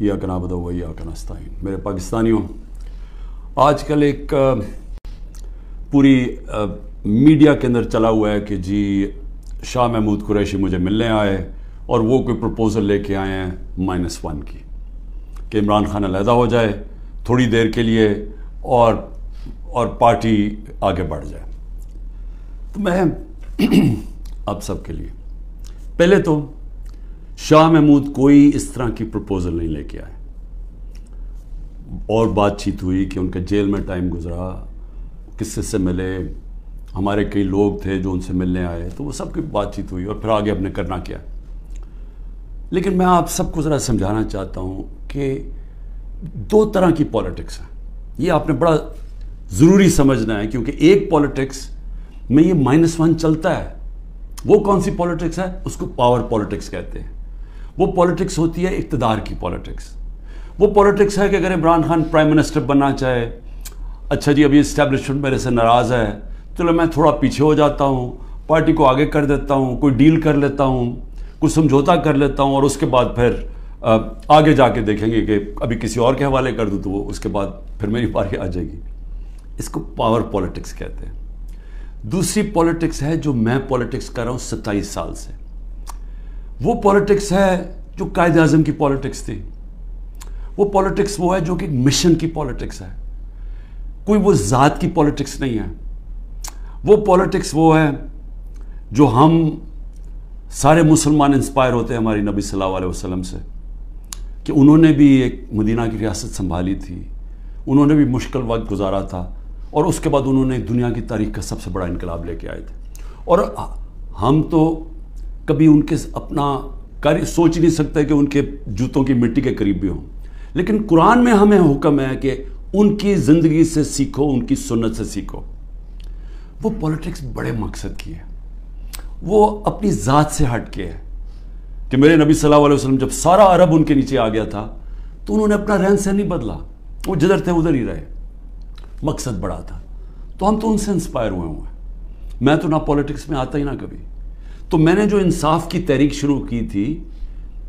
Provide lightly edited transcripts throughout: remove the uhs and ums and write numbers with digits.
इय्याक नअबुदु व इय्याक नस्तईन। मेरे पाकिस्तानियों, आज कल एक पूरी मीडिया के अंदर चला हुआ है कि जी शाह महमूद कुरैशी मुझे मिलने आए और वो कोई प्रपोज़ल लेके आए हैं -1 की, कि इमरान खान अलहदा हो जाए थोड़ी देर के लिए और पार्टी आगे बढ़ जाए। तो मैं आप सब के लिए, पहले तो शाह महमूद कोई इस तरह की प्रपोज़ल नहीं लेके आए, और बातचीत हुई कि उनके जेल में टाइम गुजरा, किससे से मिले, हमारे कई लोग थे जो उनसे मिलने आए, तो वो सब की बातचीत हुई और फिर आगे अपने करना क्या। लेकिन मैं आप सबको ज़रा समझाना चाहता हूँ कि दो तरह की पॉलिटिक्स है, ये आपने बड़ा ज़रूरी समझना है, क्योंकि एक पॉलिटिक्स में ये -1 चलता है। वो कौन सी पॉलिटिक्स है? उसको पावर पॉलिटिक्स कहते हैं। वो पॉलिटिक्स होती है इक़्तिदार की पॉलिटिक्स। वो पॉलिटिक्स है कि अगर इमरान खान प्राइम मिनिस्टर बनना चाहे, अच्छा जी अभी इस्टेब्लिशमेंट मेरे से नाराज़ है, चलो मैं थोड़ा पीछे हो जाता हूँ, पार्टी को आगे कर देता हूँ, कोई डील कर लेता हूँ, कुछ समझौता कर लेता हूँ, और उसके बाद फिर आगे जाके देखेंगे कि अभी किसी और के हवाले कर दूँ तो वो उसके बाद फिर मेरी बारी आ जाएगी। इसको पावर पॉलिटिक्स कहते हैं। दूसरी पॉलिटिक्स है जो मैं पॉलिटिक्स कर रहा हूँ 27 साल से। वो पॉलिटिक्स है जो कायदे आज़म की पॉलिटिक्स थी। वो पॉलिटिक्स वो है जो कि मिशन की पॉलिटिक्स है, कोई वो ज़ात की पॉलिटिक्स नहीं है। वो पॉलिटिक्स वो है जो हम सारे मुसलमान इंस्पायर होते हैं हमारी नबी सल्लल्लाहु अलैहि वसल्लम से, कि उन्होंने भी एक मदीना की रियासत संभाली थी, उन्होंने भी मुश्किल वक्त गुजारा था, और उसके बाद उन्होंने दुनिया की तारीख का सबसे बड़ा इनकलाब लेके आए थे। और हम तो कभी उनके अपना कार्य सोच ही नहीं सकते कि उनके जूतों की मिट्टी के करीब भी हों, लेकिन कुरान में हमें हुक्म है कि उनकी ज़िंदगी से सीखो, उनकी सुन्नत से सीखो। वो पॉलिटिक्स बड़े मकसद की है, वो अपनी ज़ात से हट के है, कि मेरे नबी सल्लल्लाहु अलैहि वसल्लम जब सारा अरब उनके नीचे आ गया था तो उन्होंने अपना रहन सहन नहीं बदला, वो जिधर थे उधर ही रहे, मकसद बड़ा था। तो हम तो उनसे इंस्पायर हुए हैं। मैं तो ना पॉलिटिक्स में आता ही ना कभी। तो मैंने जो इंसाफ की तहरीक शुरू की थी,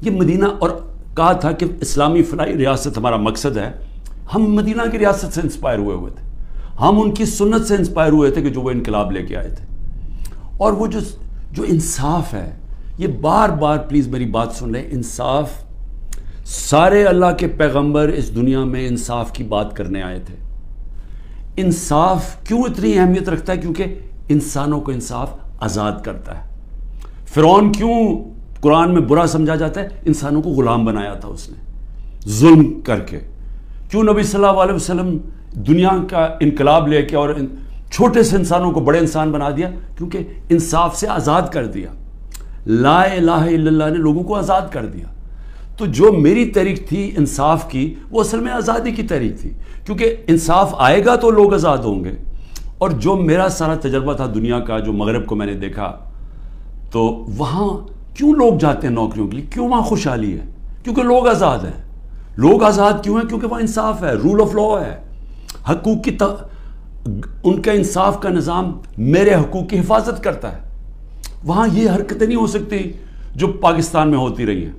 ये मदीना, और कहा था कि इस्लामी फलाही रियासत हमारा मकसद है, हम मदीना की रियासत से इंस्पायर हुए थे, हम उनकी सुन्नत से इंस्पायर हुए थे कि जो वो इनकलाब लेके आए थे। और वो जो इंसाफ है, ये बार बार प्लीज़ मेरी बात सुन लें, इंसाफ, सारे अल्लाह के पैगंबर इस दुनिया में इंसाफ की बात करने आए थे। इंसाफ क्यों इतनी अहमियत रखता है? क्योंकि इंसानों को इंसाफ आज़ाद करता है। फ़िरौन क्यों कुरान में बुरा समझा जाता है? इंसानों को ग़ुलाम बनाया था उसने जुल्म करके। क्यों नबी सल्लल्लाहु अलैहि वसल्लम दुनिया का इनकलाब लेके और छोटे से इंसानों को बड़े इंसान बना दिया? क्योंकि इंसाफ से आज़ाद कर दिया। ला इलाहा इल्लल्लाह ने लोगों को आज़ाद कर दिया। तो जो मेरी तहरीक थी इंसाफ की, वो असल में आज़ादी की तहरीक थी, क्योंकि इंसाफ आएगा तो लोग आज़ाद होंगे। और जो मेरा सारा तजर्बा था दुनिया का, जो मगरब को मैंने देखा, तो वहाँ क्यों लोग जाते हैं नौकरियों के लिए, क्यों वहाँ खुशहाली है? क्योंकि लोग आज़ाद हैं। लोग आज़ाद क्यों हैं? क्योंकि वहाँ इंसाफ है, रूल ऑफ लॉ है, हकूक़ की उनका इंसाफ का निज़ाम मेरे हकूक़ की हिफाजत करता है। वहाँ ये हरकतें नहीं हो सकती जो पाकिस्तान में होती रही हैं।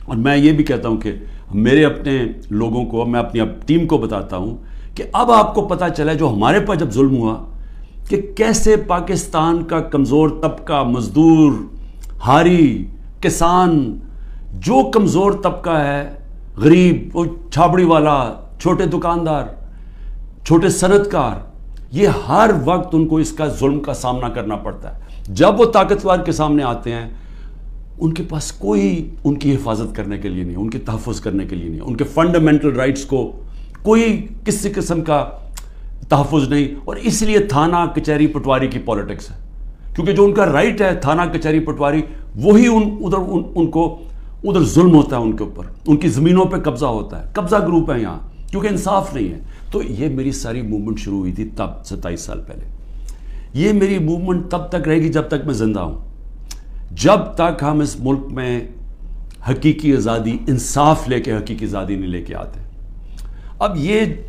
और मैं ये भी कहता हूँ कि मेरे अपने लोगों को, मैं अपनी टीम को बताता हूँ कि अब आपको पता चला जो हमारे पर जब जुल्म हुआ, कि कैसे पाकिस्तान का कमज़ोर तबका, मज़दूर, हारी, किसान, जो कमज़ोर तबका है, गरीब, वो छाबड़ी वाला, छोटे दुकानदार, छोटे सनतकार, ये हर वक्त उनको इसका जुल्म का सामना करना पड़ता है। जब वो ताकतवर के सामने आते हैं, उनके पास कोई उनकी हिफाजत करने के लिए नहीं, उनके तहफ़्फ़ुज़ करने के लिए नहीं, उनके फंडामेंटल राइट्स को कोई किसी किस्म का तहफ़्फ़ुज़ नहीं। और इसलिए थाना कचहरी पटवारी की पॉलिटिक्स है, क्योंकि जो उनका राइट है थाना कचहरी पटवारी, वही उनको उधर जुल्म होता है, उनके ऊपर, उनकी ज़मीनों पे कब्ज़ा होता है। कब्ज़ा ग्रुप है यहाँ, क्योंकि इंसाफ नहीं है। तो ये मेरी सारी मूवमेंट शुरू हुई थी तब 27 साल पहले। ये मेरी मूवमेंट तब तक रहेगी जब तक मैं ज़िंदा हूँ, जब तक हम इस मुल्क में हकीकी आज़ादी, इंसाफ लेके हकीकी आज़ादी नहीं लेके आते। अब ये